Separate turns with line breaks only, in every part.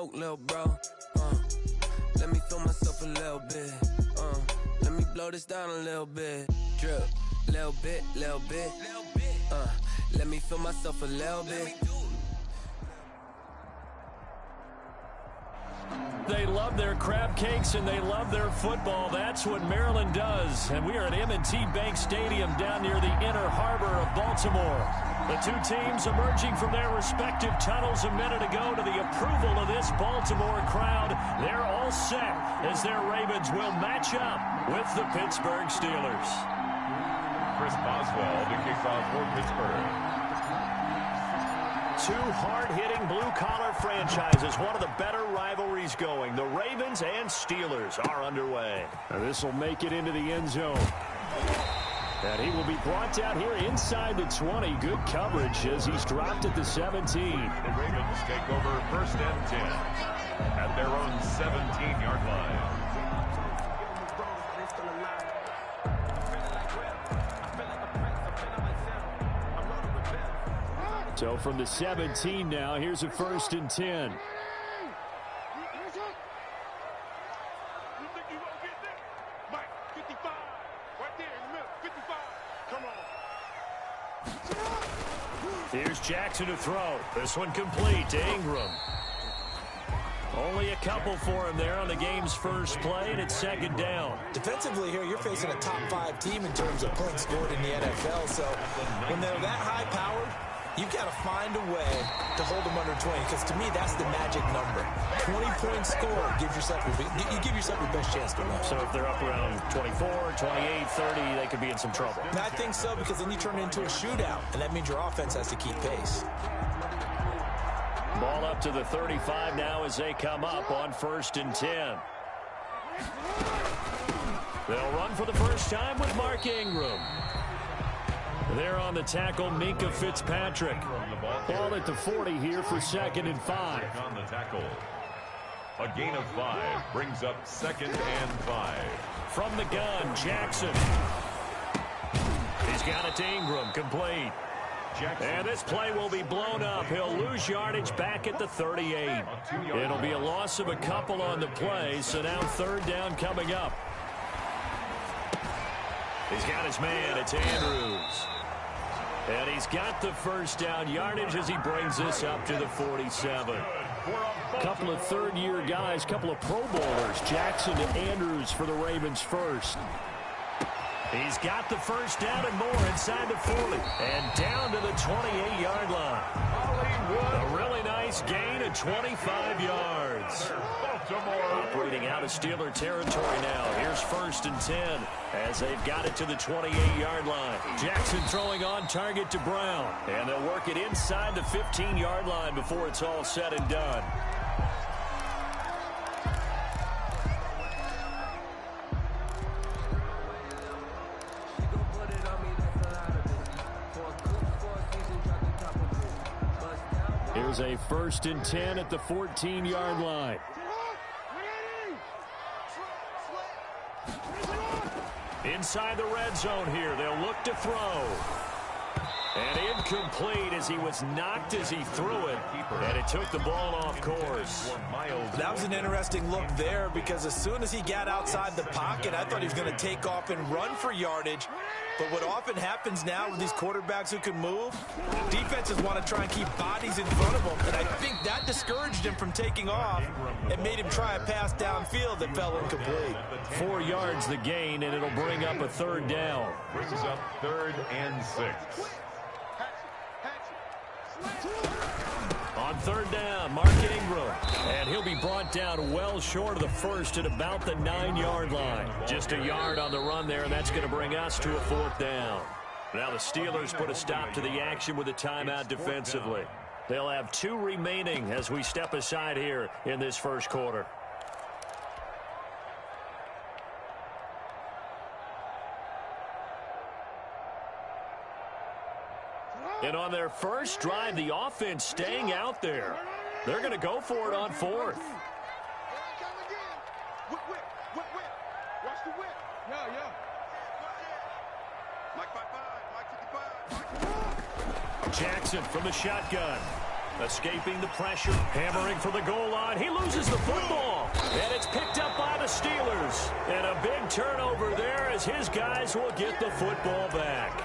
smoke, little bro. Let me fill myself a little bit. Let me blow this down a little bit. Drip, little bit, little bit. Let me fill myself a little bit.
They love their crab cakes and they love their football. That's what Maryland does. And we are at M&T Bank Stadium down near the inner harbor of Baltimore. The two teams emerging from their respective tunnels a minute ago to the approval of this Baltimore crowd. They're all set as their Ravens will match up with the Pittsburgh Steelers.
Chris Boswell to kick off for Pittsburgh.
Two hard-hitting blue-collar franchises, one of the better rivalries going. The Ravens and Steelers are underway. This will make it into the end zone. And he will be brought down here inside the 20. Good coverage as he's dropped at the 17.
The Ravens take over 1st and 10 at their own 17-yard line.
So from the 17 now, here's a 1st and 10. Here's Jackson to throw. This one complete to Ingram. Only a couple for him there on the game's first play, and it's 2nd down.
Defensively here, you're facing a top 5 team in terms of points scored in the NFL. So when they're that high-powered, you've got to find a way to hold them under 20, because to me, that's the magic number. 20 points scored, you give yourself your best chance to win.
So if they're up around 24, 28, 30, they could be in some trouble.
And I think so, because then you turn it into a shootout, and that means your offense has to keep pace.
Ball up to the 35 now as they come up on 1st and 10. They'll run for the first time with Mark Ingram. There on the tackle, Minka Fitzpatrick. Ball at the 40 here for 2nd and 5.
On the tackle. A gain of 5 brings up 2nd and 5.
From the gun, Jackson. He's got it to Ingram, complete.
Jackson.
And this play will be blown up. He'll lose yardage back at the 38. It'll be a loss of a couple on the play, so now 3rd down coming up. He's got his man, it's Andrews. And he's got the 1st down yardage as he brings this up to the 47. Couple of 3rd-year guys, couple of Pro Bowlers. Jackson to Andrews for the Ravens first. He's got the 1st down and more inside the 40. And down to the 28-yard line. A really nice gain of 25 yards. Operating out of Steeler territory now. Here's 1st and 10 as they've got it to the 28-yard line. Jackson throwing on target to Brown. And they'll work it inside the 15-yard line before it's all said and done. Here's a 1st and 10 at the 14-yard line. Inside the red zone here. They'll look to throw. And incomplete as he was knocked as he threw it. And it took the ball off course.
That was an interesting look there, because as soon as he got outside the pocket, I thought he was going to take off and run for yardage. But what often happens now with these quarterbacks who can move, defenses want to try and keep bodies in front of them. And I think that discouraged him from taking off and made him try a pass downfield that fell incomplete.
4 yards the gain, and it'll bring up a 3rd down.
Brings up 3rd and 6.
On 3rd down, Mark Ingram. And he'll be brought down well short of the 1st at about the 9-yard line. Just a yard on the run there, and that's going to bring us to a 4th down. Now the Steelers put a stop to the action with a timeout defensively. They'll have 2 remaining as we step aside here in this first quarter. And on their first drive, the offense staying out there. They're going to go for it on 4th. Jackson from the shotgun. Escaping the pressure, hammering for the goal line. He loses the football, and it's picked up by the Steelers. And a big turnover there as his guys will get the football back.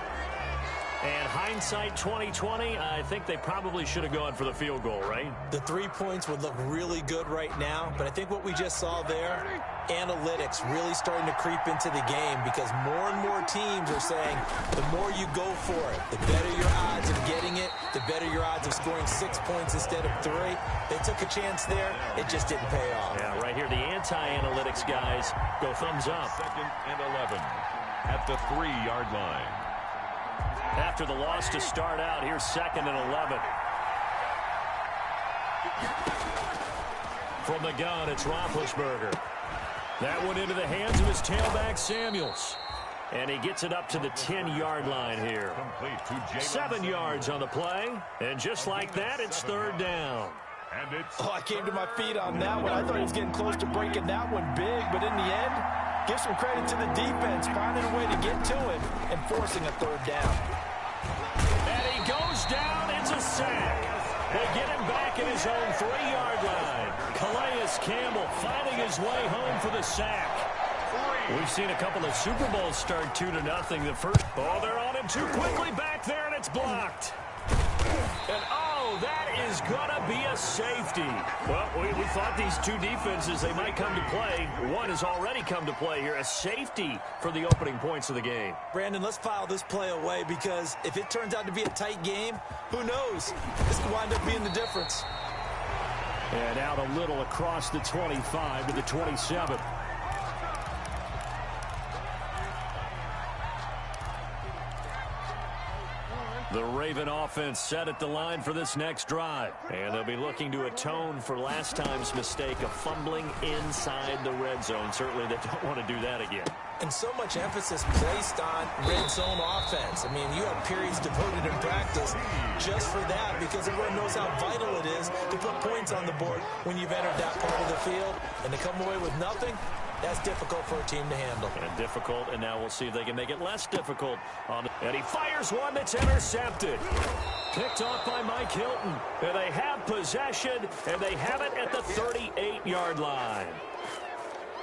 And hindsight 2020, I think they probably should have gone for the field goal, right?
The 3 points would look really good right now, but I think what we just saw there, analytics really starting to creep into the game because more and more teams are saying the more you go for it, the better your odds of getting it, the better your odds of scoring 6 points instead of 3. They took a chance there. It just didn't pay off.
Yeah, right here, the anti-analytics guys go thumbs up.
2nd and 11 at the 3-yard line.
After the loss to start out, here's 2nd and 11. From the gun, it's Roethlisberger. That one into the hands of his tailback, Samuels. And he gets it up to the 10-yard line here. 7 yards on the play. And just like that, it's 3rd down.
Oh, I came to my feet on that one. I thought he was getting close to breaking that one big, but in the end, give some credit to the defense, finding a way to get to him and forcing a 3rd down.
And he goes down. It's a sack. They get him back in his own 3-yard line. Calais Campbell finding his way home for the sack. We've seen a couple of Super Bowls start 2-0. The first, they're on him too quickly back there, and it's blocked. And, that is going to be a safety. Well, we thought these two defenses, they might come to play. One has already come to play here. A safety for the opening points of the game.
Brandon, let's file this play away because if it turns out to be a tight game, who knows? This could wind up being the difference.
And out a little across the 25 to the 27. The Raven offense set at the line for this next drive. And they'll be looking to atone for last time's mistake of fumbling inside the red zone. Certainly they don't want to do that again.
And so much emphasis placed on red zone offense. I mean, you have periods devoted in practice just for that because everyone knows how vital it is to put points on the board when you've entered that part of the field. And to come away with nothing, that's difficult for a team to handle.
And difficult, and now we'll see if they can make it less difficult. And he fires one that's intercepted. Picked off by Mike Hilton. And they have possession, and they have it at the 38-yard line.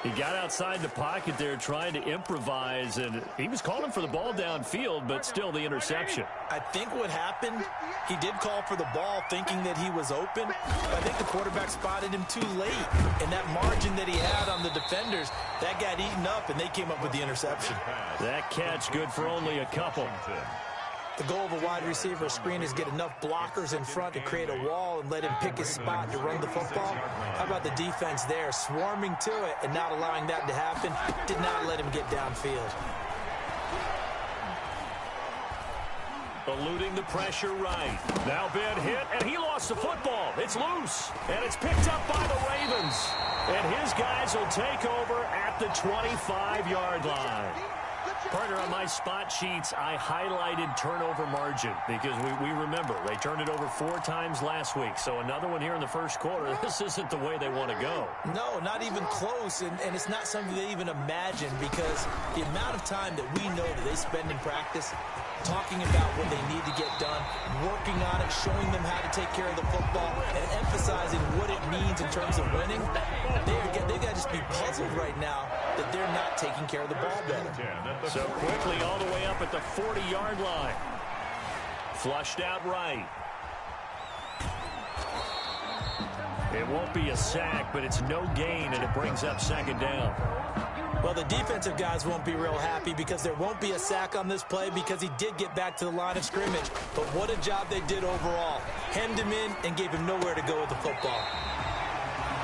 He got outside the pocket there trying to improvise, and he was calling for the ball downfield, but still the interception.
I think what happened, he did call for the ball thinking that he was open. But I think the quarterback spotted him too late. And that margin that he had on the defenders, that got eaten up, and they came up with the interception.
That catch good for only a couple.
The goal of a wide receiver screen is get enough blockers in front to create a wall and let him pick his spot to run the football. How about the defense there, swarming to it and not allowing that to happen? Did not let him get downfield.
Eluding the pressure right. Now Ben hit, and he lost the football. It's loose, and it's picked up by the Ravens. And his guys will take over at the 25-yard line. Partner, on my spot sheets, I highlighted turnover margin because we remember they turned it over 4 times last week. So another one here in the first quarter. This isn't the way they want to go.
No, not even close, and it's not something they even imagine because the amount of time that we know that they spend in practice talking about what they need to get done, working on it, showing them how to take care of the football, and emphasizing what it means in terms of winning. They've got to just be puzzled right now that they're not taking care of the ball better.
So quickly all the way up at the 40-yard line. Flushed out right. It won't be a sack, but it's no gain, and it brings up 2nd down.
Well, the defensive guys won't be real happy because there won't be a sack on this play because he did get back to the line of scrimmage. But what a job they did overall. Hemmed him in and gave him nowhere to go with the football.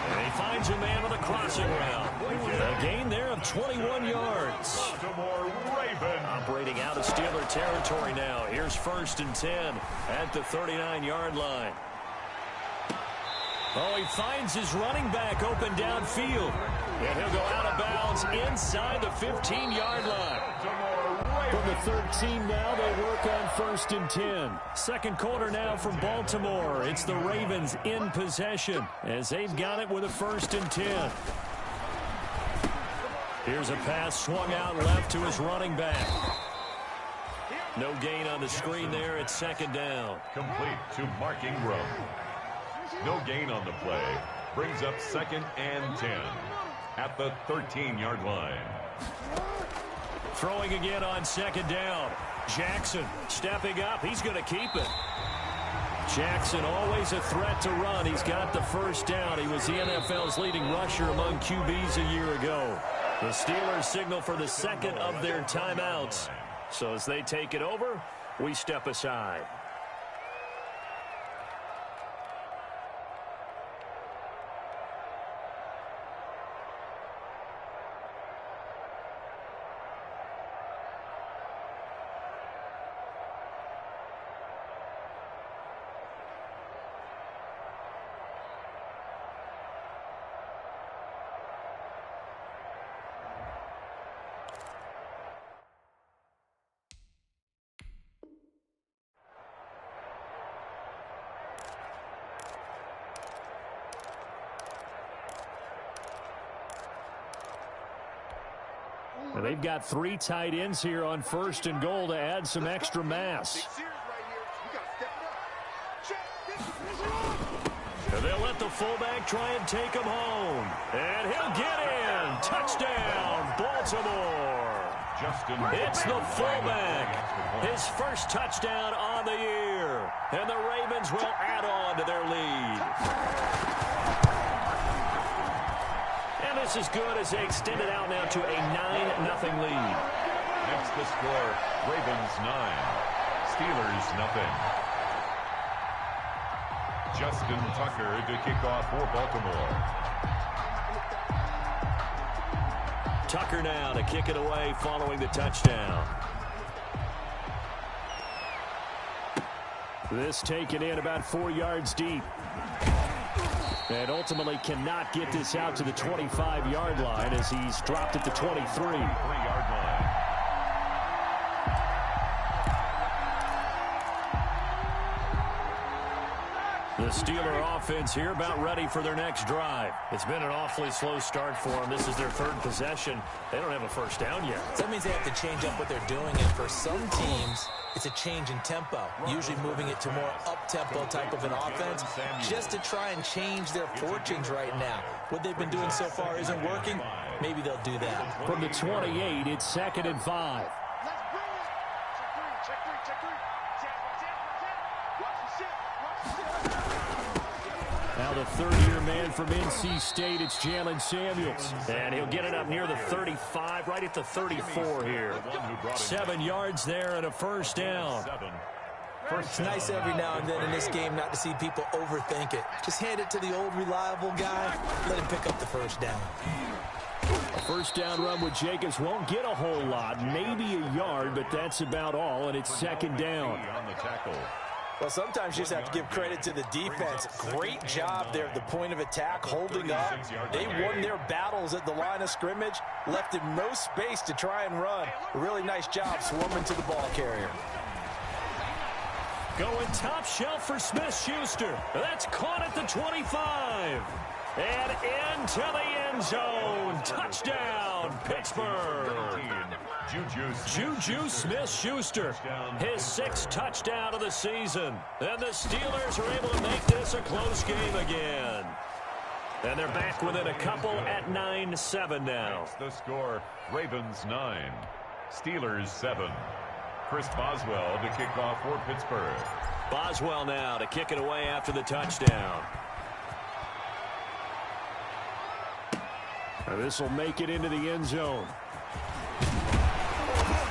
And he finds a man on the crossing route. A gain there of 21 yards. Operating out of Steeler territory now. Here's 1st and 10 at the 39-yard line. Oh, he finds his running back open downfield. And he'll go out of bounds inside the 15-yard line. From the 13 now, they work on 1st and 10. Second quarter now from Baltimore. It's the Ravens in possession as they've got it with a 1st and 10. Here's a pass swung out left to his running back. No gain on the screen there at 2nd down.
Complete to Mark Ingram. No gain on the play. Brings up 2nd and 10 at the 13-yard line.
Throwing again on 2nd down. Jackson stepping up. He's going to keep it. Jackson always a threat to run. He's got the first down. He was the NFL's leading rusher among QBs a year ago. The Steelers signal for the second of their timeouts. So as they take it over, we step aside. And they've got 3 tight ends here on 1st and goal to add some extra mass. And they'll let the fullback try and take him home. And he'll get in. Touchdown, Baltimore. It's the fullback. His first touchdown on the year. And the Ravens will add on to their lead. And this is good as they extend it out now to a 9-0 lead.
Next the score, Ravens 9, Steelers 0. Justin Tucker to kick off for Baltimore.
Tucker now to kick it away following the touchdown. This taken in about 4 yards deep. And ultimately cannot get this out to the 25-yard line as he's dropped at the 23-yard line. The Steeler offense here about ready for their next drive. It's been an awfully slow start for them. This is their 3rd possession. They don't have a first down yet.
That means they have to change up what they're doing, and for some teams, it's a change in tempo, usually moving it to more up-tempo type of an offense, just to try and change their fortunes right now. What they've been doing so far isn't working. Maybe they'll do that.
From the 28, it's 2nd and 5. Now the third-year man from NC State, it's Jalen Samuels. And he'll get it up near the 35, right at the 34 here. 7 yards there and a first down.
It's nice every now and then in this game not to see people overthink it. Just hand it to the old reliable guy, let him pick up the first down.
A first down run with Jacobs won't get a whole lot, maybe a yard, but that's about all, and it's 2nd down.
Well, sometimes you just have to give credit to the defense. Great job there at the point of attack, holding up. They won their battles at the line of scrimmage, left him no space to try and run. A really nice job swarming to the ball carrier.
Going top shelf for Smith-Schuster. That's caught at the 25. And into the end zone. Touchdown, Pittsburgh. Juju Smith-Schuster, his 6th touchdown of the season. And the Steelers are able to make this a close game again. And they're back within a couple at 9-7 now.
That's the score, Ravens 9, Steelers 7. Chris Boswell to kick off for Pittsburgh.
Boswell now to kick it away after the touchdown. This will make it into the end zone.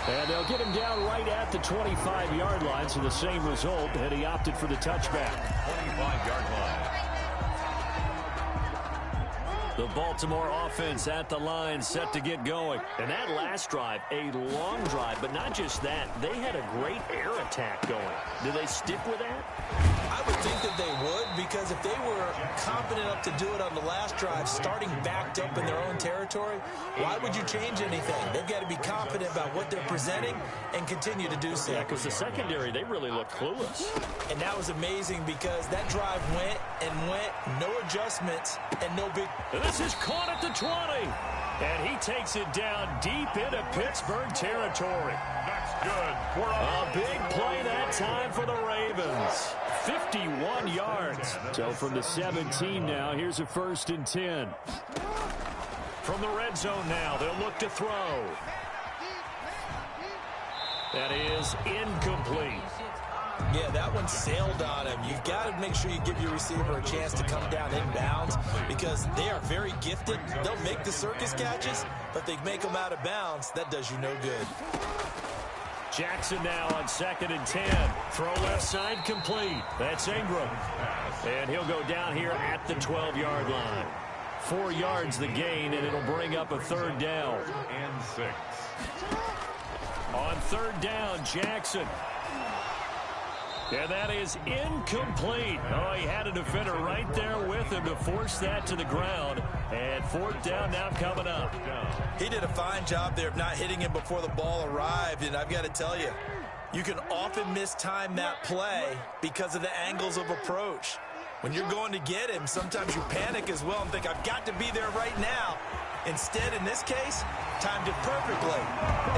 And they'll get him down right at the 25-yard line, so the same result, and he opted for the touchback.
25-yard line.
The Baltimore offense at the line, set to get going. And that last drive, a long drive, but not just that. They had a great air attack going. Do they stick with that?
I would think that they would, because if they were confident enough to do it on the last drive, starting backed up in their own territory, why would you change anything? They've got to be confident about what they're presenting and continue to do so.
Yeah, because the secondary, they really look clueless.
And that was amazing because that drive went and went, no adjustments, and no big...
And this is caught at the 20. And he takes it down deep into Pittsburgh territory.
That's good.
A big play that time for the Ravens. 51 yards. So from the 17 now, here's a 1st and 10. From the red zone now, they'll look to throw. That is incomplete.
Yeah, that one sailed on him. You've got to make sure you give your receiver a chance to come down inbounds because they are very gifted. They'll make the circus catches, but they make them out of bounds. That does you no good.
Jackson now on 2nd and 10. Throw left side complete. That's Ingram. And he'll go down here at the 12-yard line. 4 yards the gain, and it'll bring up a 3rd down.
And 6.
On 3rd down, Jackson. And that is incomplete. Oh, he had a defender right there with him to force that to the ground. And 4th down now coming up.
He did a fine job there of not hitting him before the ball arrived. And I've got to tell you, you can often mistime that play because of the angles of approach. When you're going to get him, sometimes you panic as well and think, I've got to be there right now. Instead, in this case, timed it perfectly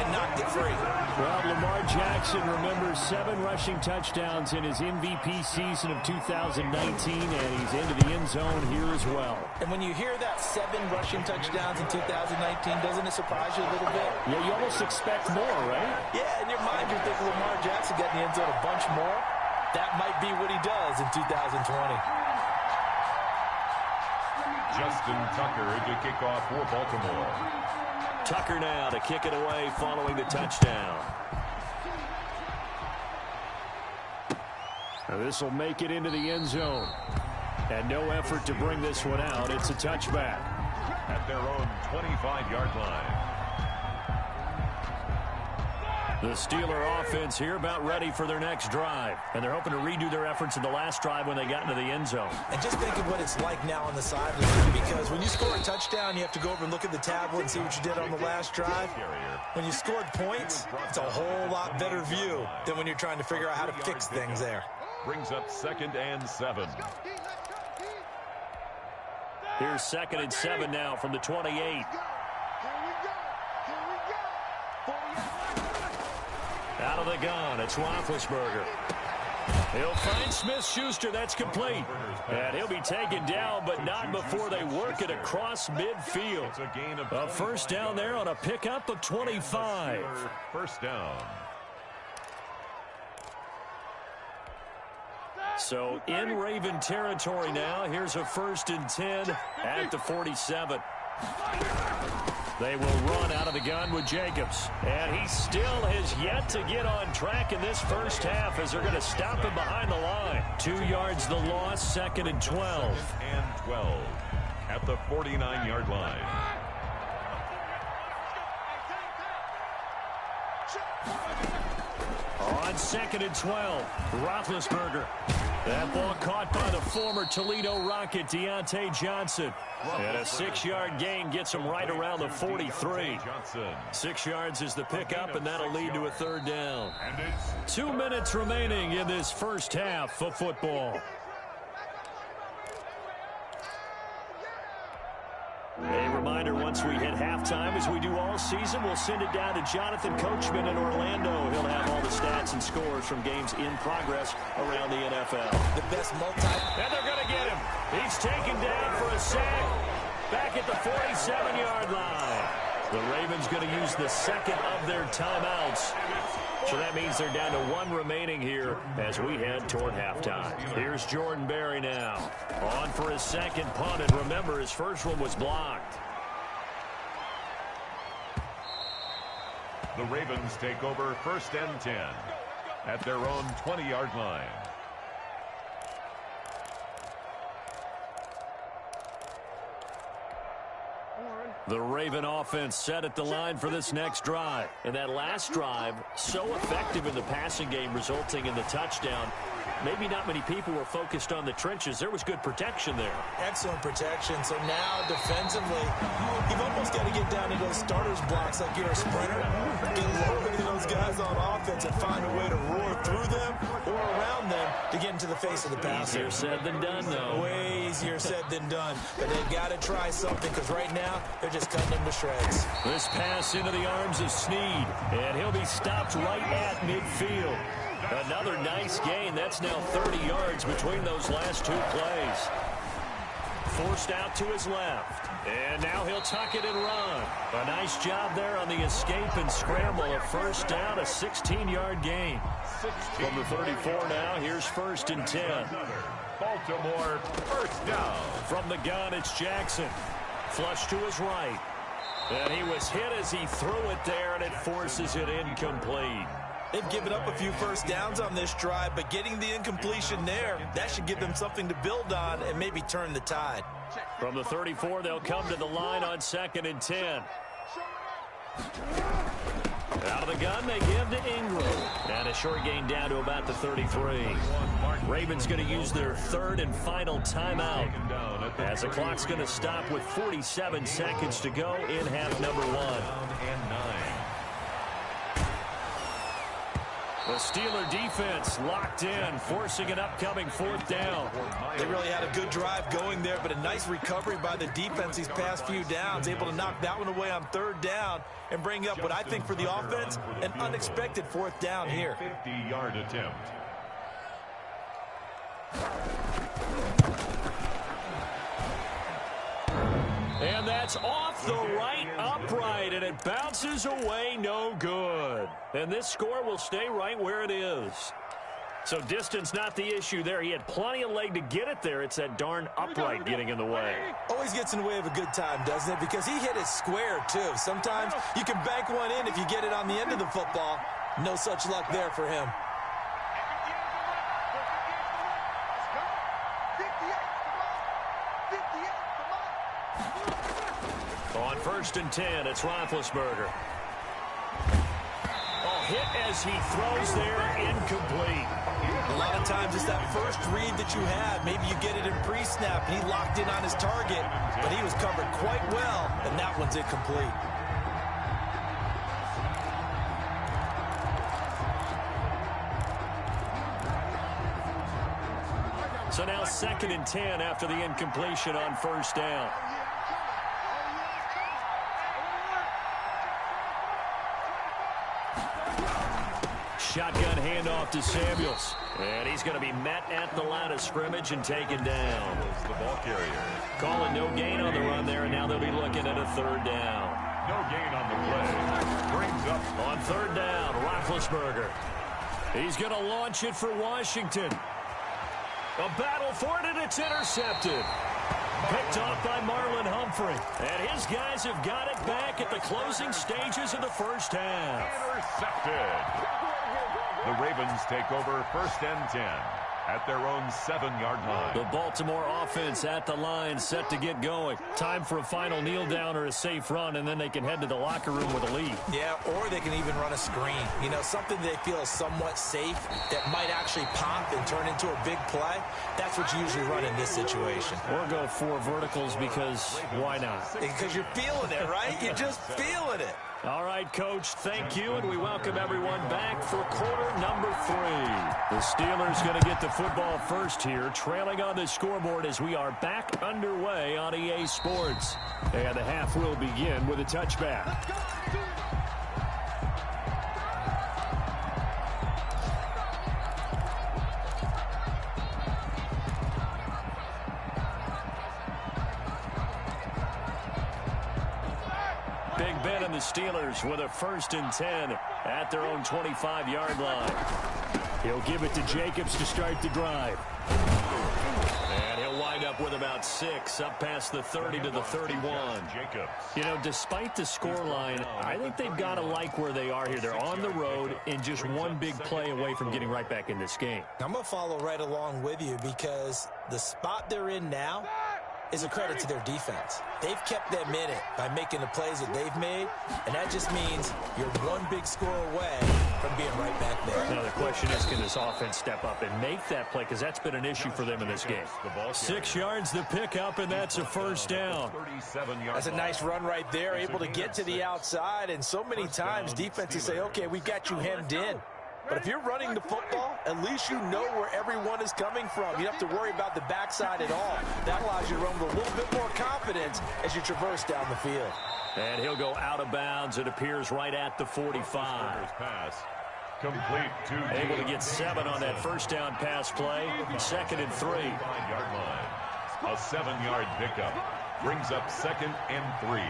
and knocked it free.
Well, Lamar Jackson remembers 7 rushing touchdowns in his MVP season of 2019, and he's into the end zone here as well.
And when you hear that 7 rushing touchdowns in 2019, doesn't it surprise you a little bit?
Yeah, you almost expect more, right?
Yeah, in your mind, you're thinking Lamar Jackson got in the end zone a bunch more. That might be what he does in 2020.
Justin Tucker to kick off for Baltimore.
Tucker now to kick it away following the touchdown. Now this will make it into the end zone. And no effort to bring this one out. It's a touchback.
At their own 25-yard line.
The Steeler offense here about ready for their next drive. And they're hoping to redo their efforts in the last drive when they got into the end zone.
And just think of what it's like now on the sideline, because when you score a touchdown, you have to go over and look at the tablet and see what you did on the last drive. When you scored points, it's a whole lot better view than when you're trying to figure out how to fix things there.
Brings up 2nd and 7.
Here's 2nd and 7 now from the 28. Out of the gun, it's Roethlisberger. He'll find Smith-Schuster. That's complete. And he'll be taken down, but not before they work it across midfield. A 1st down there on a pickup of 25.
1st down.
So in Raven territory now. Here's a 1st and 10 at the 47. They will run out of the gun with Jacobs. And he still has yet to get on track in this first half as they're going to stop him behind the line. 2 yards the loss, 2nd and 12.
And 12 at the 49-yard line.
On 2nd and 12, Roethlisberger. That ball caught by the former Toledo Rocket, Deontay Johnson. And a 6-yard gain gets him right around the 43. 6 yards is the pickup, and that'll lead to a 3rd down. 2 minutes remaining in this first half of football. A reminder, once we hit halftime, as we do all season, we'll send it down to Jonathan Coachman in Orlando. He'll have all the stats and scores from games in progress around the NFL.
The best multi...
And they're going to get him. He's taken down for a sack back at the 47-yard line. The Ravens going to use the 2nd of their timeouts. So that means they're down to 1 remaining here as we head toward halftime. Here's Jordan Berry now. On for his 2nd punt, and remember, his first one was blocked.
The Ravens take over 1st and 10 at their own 20-yard line.
The Raven offense set at the line for this next drive. And that last drive, so effective in the passing game, resulting in the touchdown. maybe not many people were focused on the trenches. There was good protection there.
Excellent protection. So now defensively, you've almost got to get down to those starters blocks like you're a sprinter. Get low to those guys on offense and find a way to roar through them or around them to get into the face of the passer.
Easier said than done, though.
Way easier said than done. But they've got to try something because right now they're just cutting them to shreds.
This pass into the arms of Snead, and he'll be stopped right at midfield. Another nice gain. That's now 30 yards between those last two plays. Forced out to his left. And now he'll tuck it and run. A nice job there on the escape and scramble. A first down, a 16-yard gain. From the 34 now, here's 1st and 10.
Baltimore first down.
From the gun, it's Jackson. Flush to his right. And he was hit as he threw it there, and it forces it incomplete.
They've given up a few first downs on this drive, but getting the incompletion there, that should give them something to build on and maybe turn the tide.
From the 34, they'll come to the line on 2nd and 10. Out of the gun, they give to Ingram. And a short gain down to about the 33. Ravens going to use their 3rd and final timeout, as the clock's going to stop with 47 seconds to go in half number 1. The Steeler defense locked in, forcing an upcoming 4th down.
They really had a good drive going there, but a nice recovery by the defense these past few downs, able to knock that one away on 3rd down and bring up what I think for the offense, an unexpected 4th down here.
50-yard attempt.
And that's off the right upright, and it bounces away no good. And this score will stay right where it is. So distance not the issue there. He had plenty of leg to get it there. It's that darn upright getting in the way.
Always gets in the way of a good time, doesn't it? Because he hit it square, too. Sometimes you can bank one in if you get it on the end of the football. No such luck there for him.
On 1st and 10, it's Roethlisberger. Oh, hit as he throws there, incomplete.
A lot of times it's that first read that you had. Maybe you get it in pre-snap, and he locked in on his target, but he was covered quite well, and that one's incomplete.
So now 2nd and 10 after the incompletion on 1st down. Shotgun handoff to Samuels. And he's going to be met at the line of scrimmage and taken down.
The ball carrier.
Calling no gain on the run there, and now they'll be looking at a 3rd down.
No gain on the play. Brings up
on 3rd down, Roethlisberger. He's going to launch it for Washington. A battle for it, and it's intercepted. Picked off by Marlon Humphrey. And his guys have got it back at the closing stages of the first half.
Intercepted. The Ravens take over 1st and 10 at their own 7-yard line.
The Baltimore offense at the line, set to get going. Time for a final kneel down or a safe run, and then they can head to the locker room with a lead.
Yeah, or they can even run a screen. You know, something they feel is somewhat safe that might actually pop and turn into a big play. That's what you usually run in this situation.
Or go 4 verticals because why not?
Because you're feeling it, right? You're just feeling it.
All right, Coach, thank you, and we welcome everyone back for quarter number 3. The Steelers going to get the football first here, trailing on the scoreboard as we are back underway on EA Sports. And the half will begin with a touchback. Big Ben and the Steelers with a 1st and 10 at their own 25-yard line. He'll give it to Jacobs to start the drive. And he'll wind up with about 6, up past the 30 to the 31.
Jacobs.
You know, despite the scoreline, I think they've got to like where they are here. They're on the road and just one big play away from getting right back in this game.
I'm going to follow right along with you because the spot they're in now is a credit to their defense. They've kept them in it by making the plays that they've made, and that just means you're one big score away from being right back there.
Now the question is, can this offense step up and make that play? Because that's been an issue for them in this game. 6 yards the pickup, and that's a first down.
That's a nice run right there, able to get to the outside. And so many times defenses say, okay, we've got you hemmed in. But if you're running the football, at least you know where everyone is coming from. You don't have to worry about the backside at all. That allows you to run with a little bit more confidence as you traverse down the field.
And he'll go out of bounds. It appears right at the 45.
Pass. Complete to
Able to get 7 on that first down pass play. 2nd and 3.
5-yard line. A 7-yard pickup. Brings up 2nd and 3.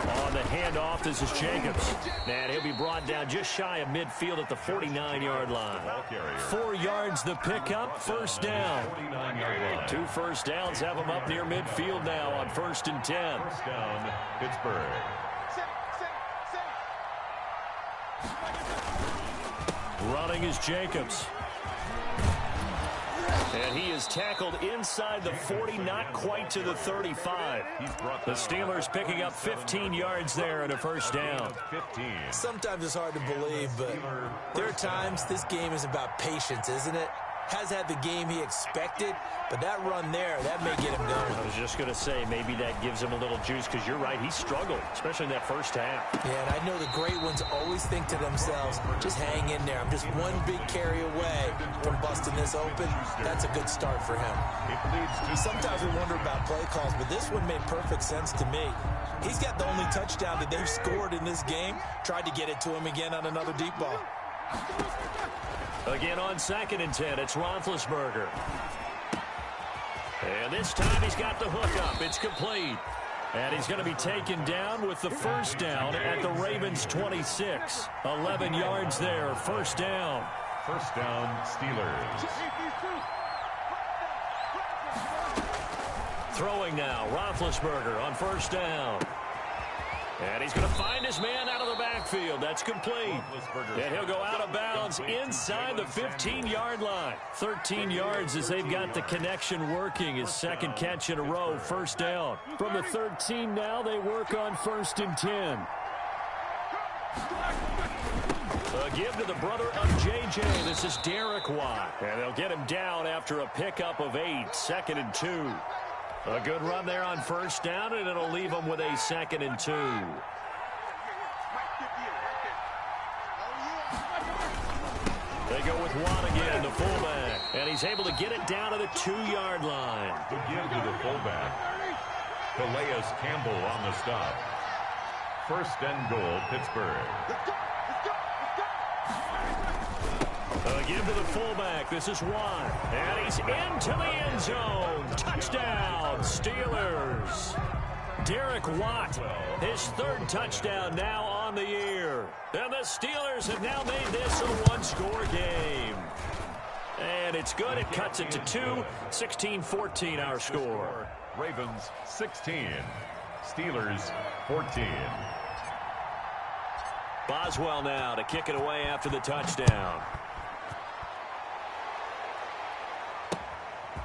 On the handoff, this is Jacobs. And he'll be brought down just shy of midfield at the 49-yard line. 4 yards the pickup, first down. 2 first downs have him up near midfield now on 1st and 10.
First down, Pittsburgh.
Running is Jacobs. And he is tackled inside the 40, not quite to the 35. The Steelers picking up 15 yards there and a first down.
Sometimes it's hard to believe, but there are times this game is about patience, isn't it? Has had the game he expected, but that run there, that may get him going.
I was just going to say, maybe that gives him a little juice, because you're right, he struggled, especially in that first half.
Yeah, and I know the great ones always think to themselves, just hang in there. I'm just one big carry away from busting this open. That's a good start for him. Sometimes we wonder about play calls, but this one made perfect sense to me. He's got the only touchdown that they've scored in this game. Tried to get it to him again on another deep ball.
Again on 2nd and 10, it's Roethlisberger. And this time he's got the hook up. It's complete. And he's going to be taken down with the first down at the Ravens' 26. 11 yards there, first down.
First down, Steelers.
Throwing now, Roethlisberger on first down. And he's going to find his man out of the backfield. That's complete. And he'll go out of bounds inside the 15-yard line. 13 yards as they've got the connection working. His second catch in a row, first down. From the 13 now, they work on 1st and 10. A give to the brother of J.J. This is Derek Watt. And they'll get him down after a pickup of 8, 2nd and 2. A good run there on first down, and it'll leave them with a 2nd and 2. They go with Watt again, the fullback. And he's able to get it down to the 2-yard line.
The give to the fullback. Calais Campbell on the stop. 1st and goal, Pittsburgh.
Give to the fullback. This is Watt. And he's into the end zone. Touchdown, Steelers. Derek Watt, his 3rd touchdown now on the year. And the Steelers have now made this a 1-score game. And it's good. It cuts it to 2. 16-14 our score.
Ravens 16. Steelers 14.
Boswell now to kick it away after the touchdown.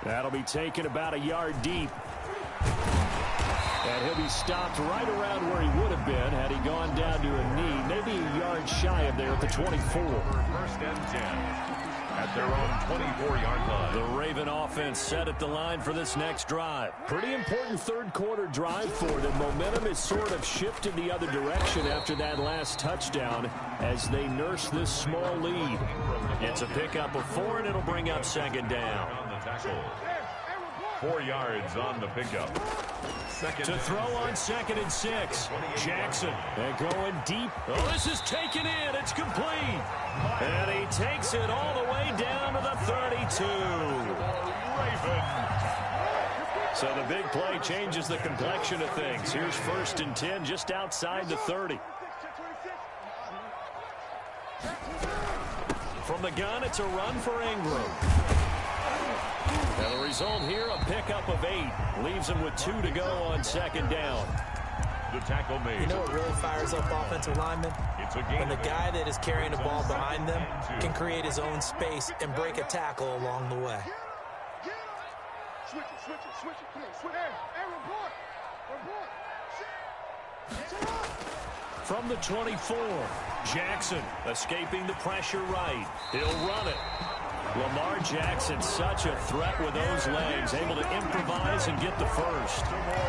That'll be taken about a yard deep. And he'll be stopped right around where he would have been had he gone down to a knee, maybe a yard shy of there at the 24.
1st and 10 at their own 24-yard line.
The Raven offense set at the line for this next drive. Pretty important 3rd quarter drive for them. Momentum has sort of shifted the other direction after that last touchdown as they nurse this small lead. It's a pickup of 4, and it'll bring up 2nd down.
4 yards on the pickup.
To throw on 2nd and 6. Jackson. And going deep. Oh, this is taken in. It's complete. And he takes it all the way down to the 32. So the big play changes the complexion of things. Here's 1st and 10 just outside the 30. From the gun, it's a run for Ingram. And the result here, a pickup of 8. Leaves him with 2 to go on 2nd down.
The tackle made.
You know what really fires up offensive linemen? When the guy that is carrying the ball behind them can create his own space and break a tackle along the way.
From the 24, Jackson escaping the pressure right. He'll run it. Lamar Jackson, such a threat with those legs, able to improvise and get the first.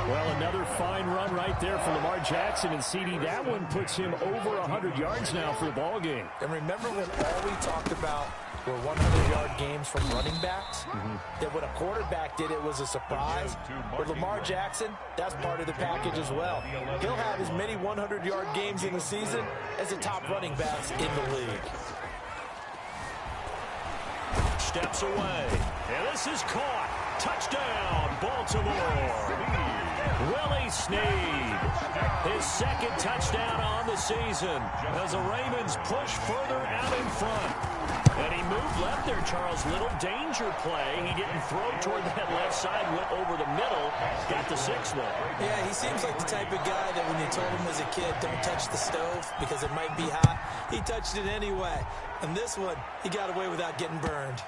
Well, another fine run right there for Lamar Jackson, and CD, that one puts him over 100 yards now for the ball game.
And remember when all we talked about were 100-yard games from running backs? That when a quarterback did it was a surprise. With Lamar Jackson, that's part of the package as well. He'll have as many 100-yard games in the season as the top running backs in the league.
Steps away, and this is caught. Touchdown, Baltimore. Willie Snead, his second touchdown on the season as the Ravens push further out in front. And he moved left there, Charles. Little danger play. He didn't throw toward that left side, went over the middle, got the 6th one.
Yeah, he seems like the type of guy that when you told him as a kid, don't touch the stove because it might be hot, he touched it anyway. And this one, he got away without getting burned.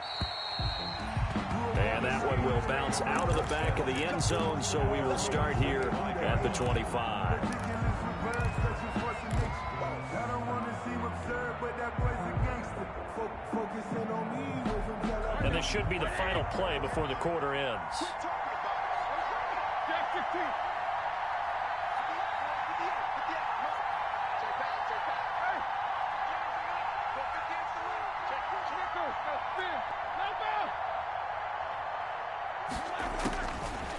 And that one will bounce out of the back of the end zone, so we will start here at the 25. And this should be the final play before the quarter ends.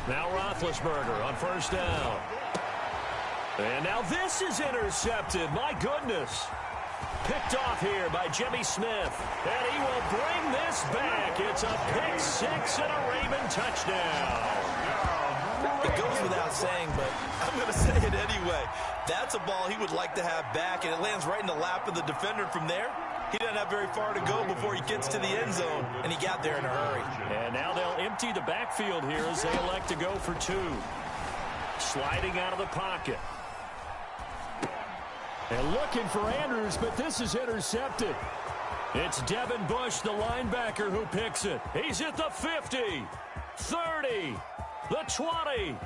Now Roethlisberger on first down. And now this is intercepted. My goodness. Picked off here by Jimmy Smith. And he will bring this back. It's a pick 6 and a Raven touchdown.
It goes without saying, but I'm going to say it anyway. That's a ball he would like to have back, and it lands right in the lap of the defender from there. He doesn't have very far to go before he gets to the end zone, and he got there in a hurry.
And now they'll empty the backfield here as they elect to go for 2. Sliding out of the pocket. And looking for Andrews, but this is intercepted. It's Devin Bush, the linebacker, who picks it. He's at the 50, 30, the 20.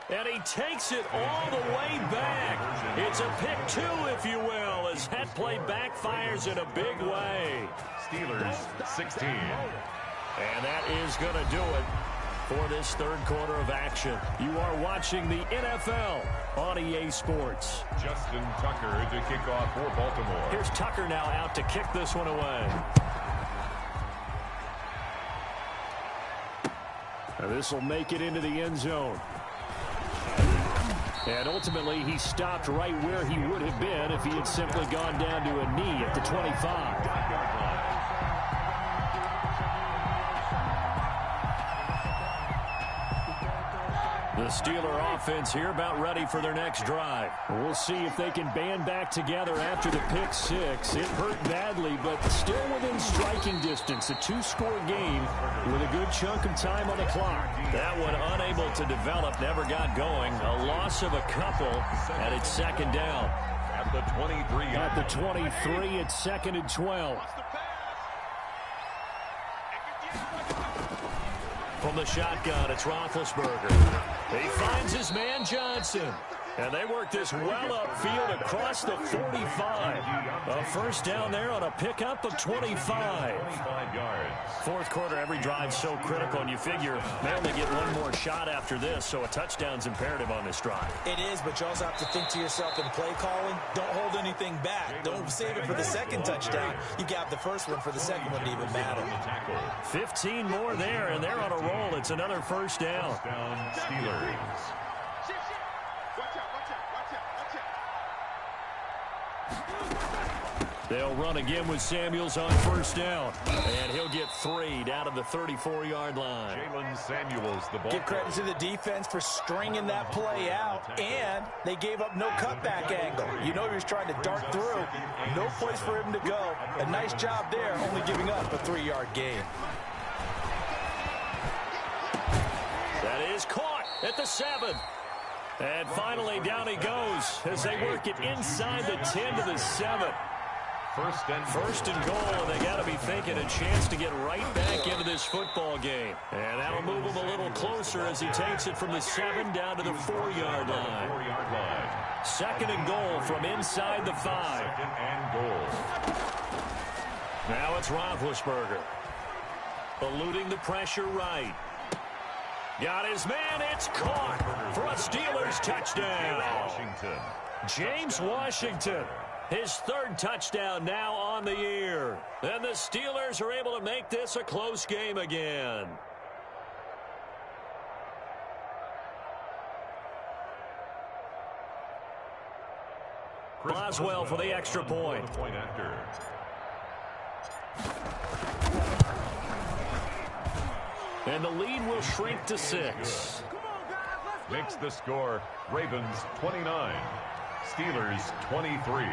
And he takes it all the way back. It's a pick 2, if you will, as that play backfires in a big way.
Steelers 16.
And that is going to do it for this third quarter of action. You are watching the NFL on EA Sports.
Justin Tucker to kick off for Baltimore.
Here's Tucker now out to kick this one away. Now this will make it into the end zone. And ultimately, he stopped right where he would have been if he had simply gone down to a knee at the 25. The Steeler offense here about ready for their next drive. We'll see if they can band back together after the pick 6. It hurt badly, but still within striking distance. A 2-score game with a good chunk of time on the clock. That one unable to develop, never got going. A loss of a couple, and it's second down.
At the 23.
At the 23, it's 2nd and 12. From the shotgun, it's Roethlisberger. He finds his man Johnson. And they work this well upfield across the 45. A first down there on a pickup of 25. Fourth quarter, every drive so critical, and you figure they only get one more shot after this, so a touchdown's imperative on this drive.
It is, but you also have to think to yourself in play calling, don't hold anything back. Don't save it for the second touchdown. You got the first one for the second one to even matter.
15 more there, and they're on a roll. It's another first down.
Steelers.
They'll run again with Samuels on first down. And he'll get 3 down to the 34-yard line.
Jalen Samuels, the ball.
Give credit to the defense for stringing that play out, and they gave up no cutback angle. You know he was trying to dart through. No place for him to go. A nice job there, only giving up a 3-yard gain.
That is caught at the 7. And finally down he goes as they work it inside the 10 to the 7. First and goal, and they got to be thinking a chance to get right back into this football game. And that'll move him a little closer as he takes it from the 7 down to the 4-yard line. Second and goal from inside the 5.
Second and goal.
Now it's Roethlisberger. Eluding the pressure right. Got his man. It's caught for a Steelers touchdown.
Washington.
James Washington. His 3rd touchdown now on the year. And the Steelers are able to make this a close game again. Boswell for the extra point. And the lead will shrink to 6.
Makes the score Ravens 29. Steelers 23.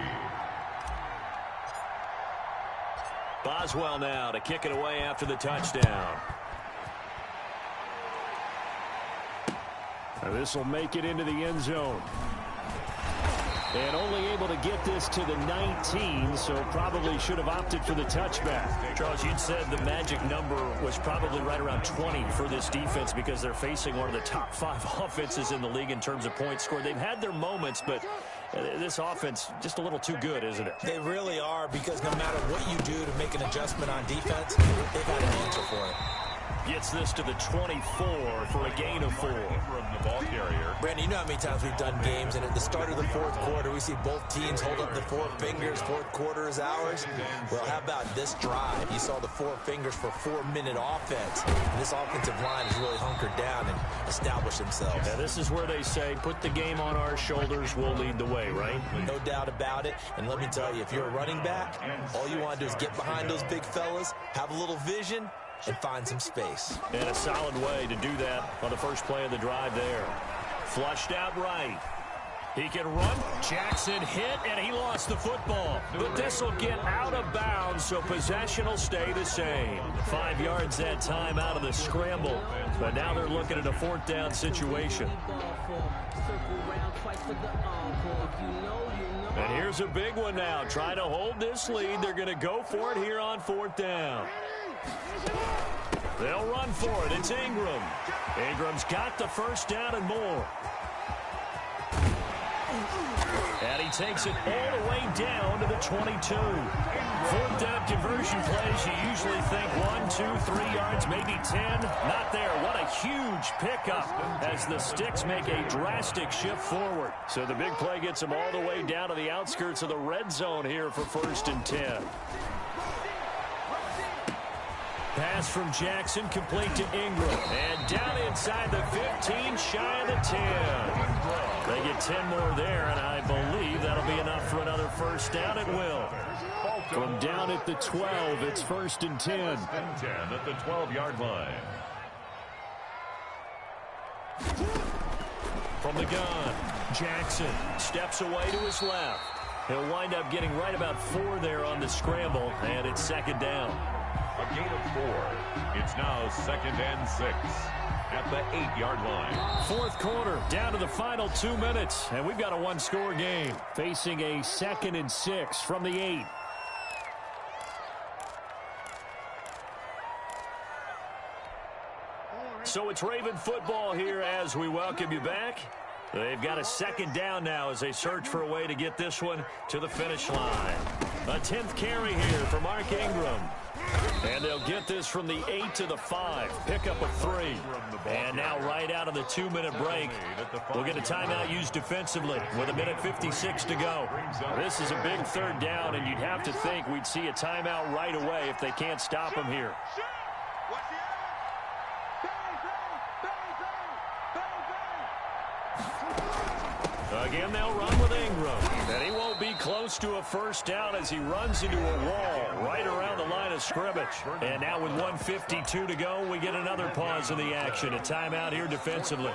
Boswell now to kick it away after the touchdown. This will make it into the end zone. And only able to get this to the 19, so probably should have opted for the touchback. Charles, you'd said the magic number was probably right around 20 for this defense because they're facing one of the top 5 offenses in the league in terms of points scored. They've had their moments, but this offense just a little too good, isn't it?
They really are, because no matter what you do to make an adjustment on defense, they've got an answer for it.
Gets this to the 24 for a gain of 4.
From the ball carrier.
Brandon, you know how many times we've done games, and at the start of the 4th quarter, we see both teams hold up the 4 fingers. 4th quarter is ours. Well, how about this drive? You saw the 4 fingers for 4-minute offense. And this offensive line has really hunkered down and established themselves.
Now, this is where they say, put the game on our shoulders, we'll lead the way, right?
No doubt about it. And let me tell you, if you're a running back, all you want to do is get behind those big fellas, have a little vision, and find some space.
And a solid way to do that on the first play of the drive there. Flushed out right. He can run. Jackson hit, and he lost the football. But this will get out of bounds, so possession will stay the same. 5 yards that time out of the scramble. But now they're looking at a 4th down situation. And here's a big one now. Trying to hold this lead. They're going to go for it here on 4th down. They'll run for it. It's Ingram. Ingram's got the first down and more. And he takes it all the way down to the 22. 4th down conversion plays, you usually think 1, 2, 3 yards, maybe 10. Not there. What a huge pickup as the Sticks make a drastic shift forward. So the big play gets them all the way down to the outskirts of the red zone here for 1st and 10. Pass from Jackson, complete to Ingram. And down inside the 15, shy of the 10. They get 10 more there, and I believe that'll be enough for another first down. It will. From down at the 12, it's 1st and 10.
10 at the 12-yard line.
From the gun, Jackson steps away to his left. He'll wind up getting right about 4 there on the scramble, and it's 2nd down.
A gain of 4. It's now 2nd and 6 at the 8-yard line.
4th quarter, down to the final 2 minutes, and we've got a 1-score game. Facing a 2nd and 6 from the 8. So it's Raven football here as we welcome you back. They've got a 2nd down now as they search for a way to get this one to the finish line. A 10th carry here for Mark Ingram. And they'll get this from the 8 to the 5. Pick up a 3. And now right out of the 2-minute break, we'll get a timeout used defensively with 1:56 to go. This is a big 3rd down, and you'd have to think we'd see a timeout right away if they can't stop him here. Again, they'll run with Ingram. And he won't be close to a first down as he runs into a wall right around the line of scrimmage. And now with 1:52 to go, we get another pause in the action. A timeout here defensively.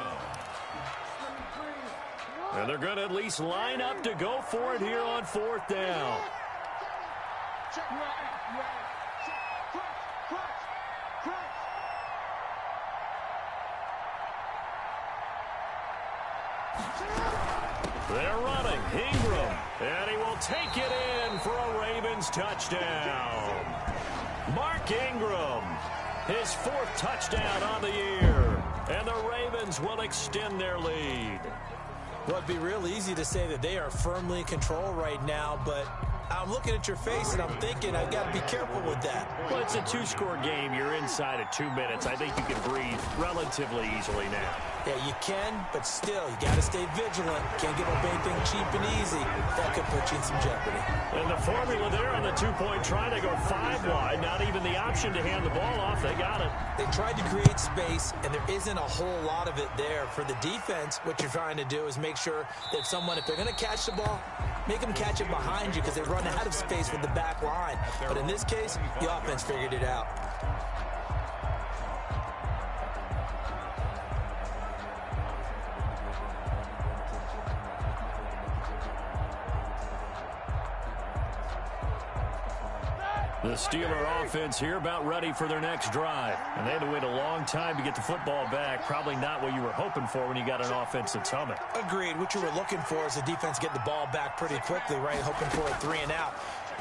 And they're going to at least line up to go for it here on 4th down. They're running. Ingram And he will take it in for a Ravens touchdown. Mark Ingram, his 4th touchdown on the year. And the Ravens will extend their lead.
Well, it'd be real easy to say that they are firmly in control right now, but I'm looking at your face and I'm thinking I've got to be careful with that.
Well, it's a 2-score game. You're inside of 2 minutes. I think you can breathe relatively easily now.
Yeah, you can, but still, you got to stay vigilant. Can't give up anything cheap and easy. That could put you in some jeopardy.
And the formula there on the 2-point try, they go 5 wide. Not even the option to hand the ball off. They got it.
They tried to create space, and there isn't a whole lot of it there. For the defense, what you're trying to do is make sure that someone, if they're going to catch the ball, make them catch it behind you because they run out of space with the back line. But in this case, the offense figured it out.
The Steeler offense here about ready for their next drive. And they had to wait a long time to get the football back. Probably not what you were hoping for when you got an offense that's humming.
Agreed. What you were looking for is the defense get the ball back pretty quickly, right? Hoping for a 3-and-out.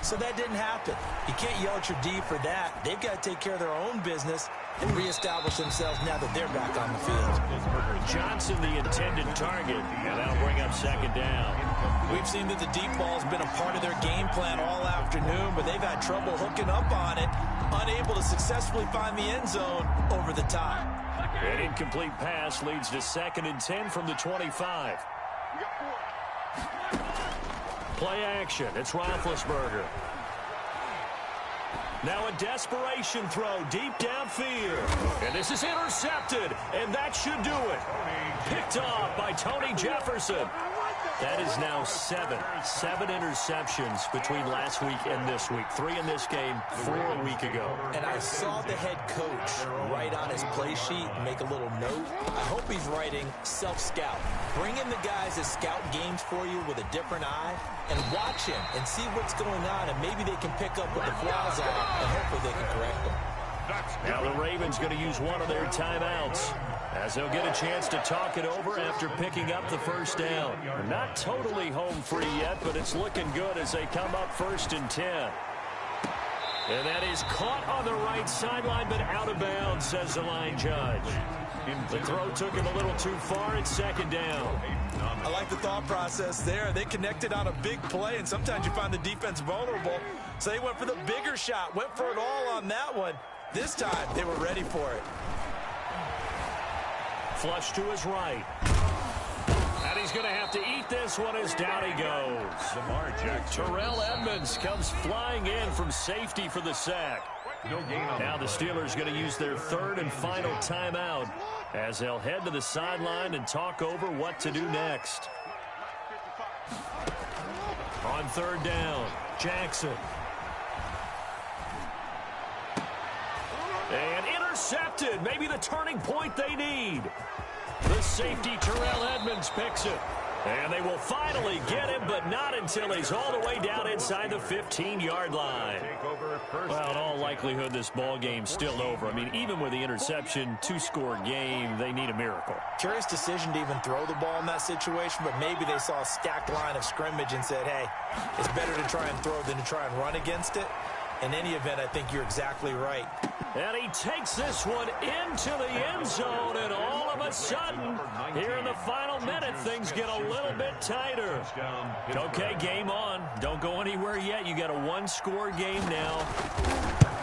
So that didn't happen. You can't yell at your D for that. They've got to take care of their own business and reestablish themselves now that they're back on the field.
Johnson, the intended target, and that'll bring up 2nd down.
We've seen that the deep ball has been a part of their game plan all afternoon, but they've had trouble hooking up on it, unable to successfully find the end zone over the top.
An incomplete pass leads to 2nd and 10 from the 25. Play action. It's Roethlisberger. Now a desperation throw deep downfield. And this is intercepted, and that should do it. Picked off by Tony Jefferson. That is now 7 interceptions between last week and this week. 3 in this game, 4 a week ago.
And I saw the head coach write on his play sheet and make a little note. I hope he's writing self-scout. Bring in the guys that scout games for you with a different eye and watch him and see what's going on, and maybe they can pick up what the flaws are, and hopefully they can correct them.
Now the Ravens going to use one of their timeouts, as they'll get a chance to talk it over after picking up the 1st down. They're not totally home free yet, but it's looking good as they come up 1st and 10. And that is caught on the right sideline, but out of bounds, says the line judge. The throw took him a little too far. It's 2nd down.
I like the thought process there. They connected on a big play, and sometimes you find the defense vulnerable. So they went for the bigger shot, went for it all on that one. This time, they were ready for it.
Flush to his right. And he's going to have to eat this one as down he goes. Terrell Edmonds comes flying in from safety for the sack. Now the Steelers going to use their 3rd and final timeout as they'll head to the sideline and talk over what to do next. On 3rd down, Jackson. And intercepted. Maybe the turning point they need. The safety, Terrell Edmonds, picks it. And they will finally get him, but not until he's all the way down inside the 15-yard line. Well, in all likelihood, this ball game's still over. I mean, even with the interception, 2-score game, they need a miracle.
Curious decision to even throw the ball in that situation, but maybe they saw a stacked line of scrimmage and said, hey, it's better to try and throw than to try and run against it. In any event, I think you're exactly right.
And he takes this one into the end zone, and all of a sudden, here in the final minute, things get a little bit tighter. Okay, game on. Don't go anywhere yet. You got a 1-score game now.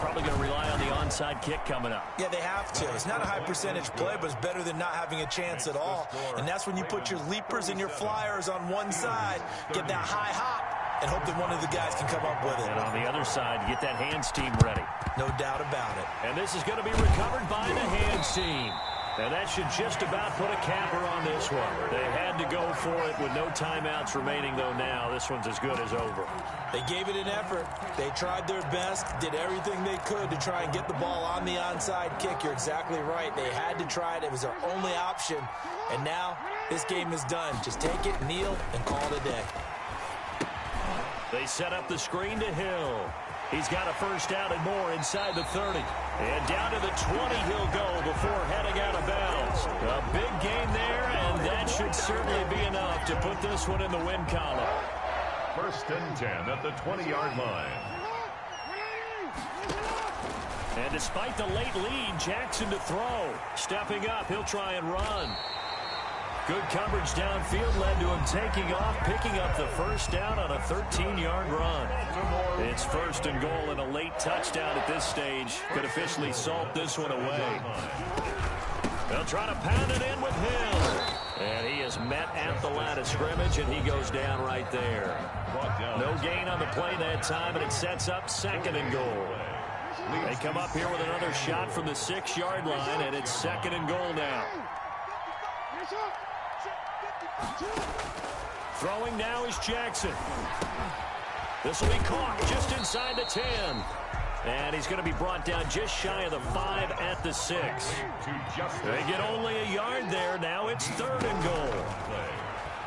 Probably going to rely on the onside kick coming up.
Yeah, they have to. It's not a high-percentage play, but it's better than not having a chance at all. And that's when you put your leapers and your flyers on one side, get that high hop, and hope that one of the guys can come up with it.
And on the other side, get that hands team ready.
No doubt about it.
And this is going to be recovered by the hands team. And that should just about put a capper on this one. They had to go for it with no timeouts remaining, though now this one's as good as over.
They gave it an effort. They tried their best, did everything they could to try and get the ball on the onside kick. You're exactly right. They had to try it. It was their only option. And now this game is done. Just take it, kneel, and call it a day.
They set up the screen to Hill. He's got a 1st down and more inside the 30. And down to the 20 he'll go before heading out of bounds. A big gain there, and that should certainly be enough to put this one in the win column.
First and 10 at the 20-yard line.
And despite the late lead, Jackson to throw. Stepping up, he'll try and run. Good coverage downfield led to him taking off, picking up the first down on a 13-yard run. It's first and goal, and a late touchdown at this stage could officially salt this one away. They'll try to pound it in with Hill. And he is met at the line of scrimmage, and he goes down right there. No gain on the play that time, and it sets up second and goal. They come up here with another shot from the 6-yard line, and it's second and goal now. Throwing now is Jackson. This will be caught just inside the 10. And he's going to be brought down just shy of the 5 at the 6. They get only a yard there. Now it's third and goal.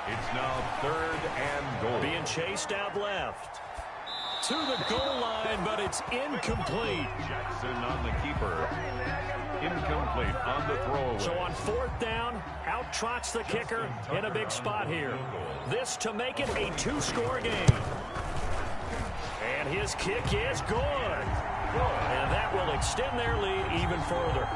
It's now third and goal.
Being chased out left. To the goal line, but it's incomplete.
Jackson on the keeper. Incomplete on the throwaway.
So on fourth down, out trots the kicker in a big spot here. This to make it a 2-score game. And his kick is good. And that will extend their lead even further.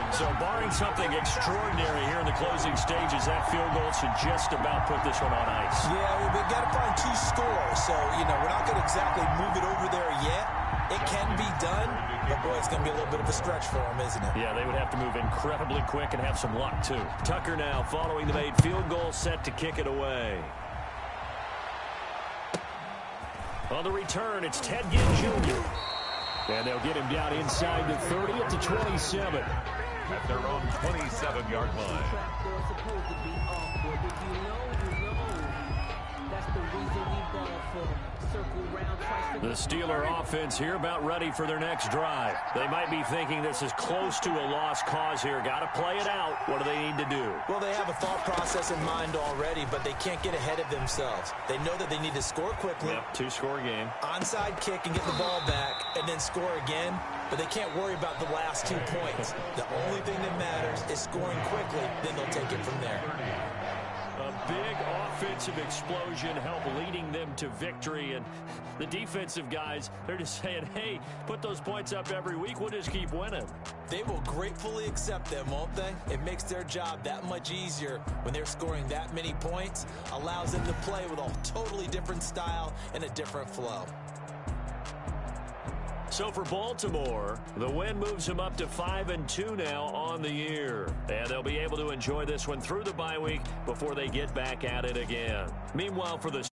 So barring something extraordinary here in the closing stages, that field goal should just about put this one on ice.
Yeah, we've got to find 2 scores. So, we're not going to exactly move it over there yet. It can be done, but, boy, it's going to be a little bit of a stretch for them, isn't it?
Yeah, they would have to move incredibly quick and have some luck, too. Tucker now following the made field goal, set to kick it away. On the return, it's Ted Ginn Jr. And they'll get him down inside the 30 at the 27.
At their own 27-yard line.
The Steeler offense here about ready for their next drive. They might be thinking this is close to a lost cause here. Got to play it out. What do they need to do?
Well, they have a thought process in mind already, but they can't get ahead of themselves. They know that they need to score quickly.
Yep, 2-score game.
Onside kick and get the ball back and then score again, but they can't worry about the last 2 points. The only thing that matters is scoring quickly, then they'll take it from there.
A big offensive explosion help leading them to victory, and the defensive guys, they're just saying, hey, put those points up every week, we'll just keep winning.
They will gratefully accept them, won't they? It makes their job that much easier when they're scoring that many points, allows them to play with a totally different style and a different flow.
So for Baltimore, the win moves them up to 5-2 now on the year. And they'll be able to enjoy this one through the bye week before they get back at it again. Meanwhile, for the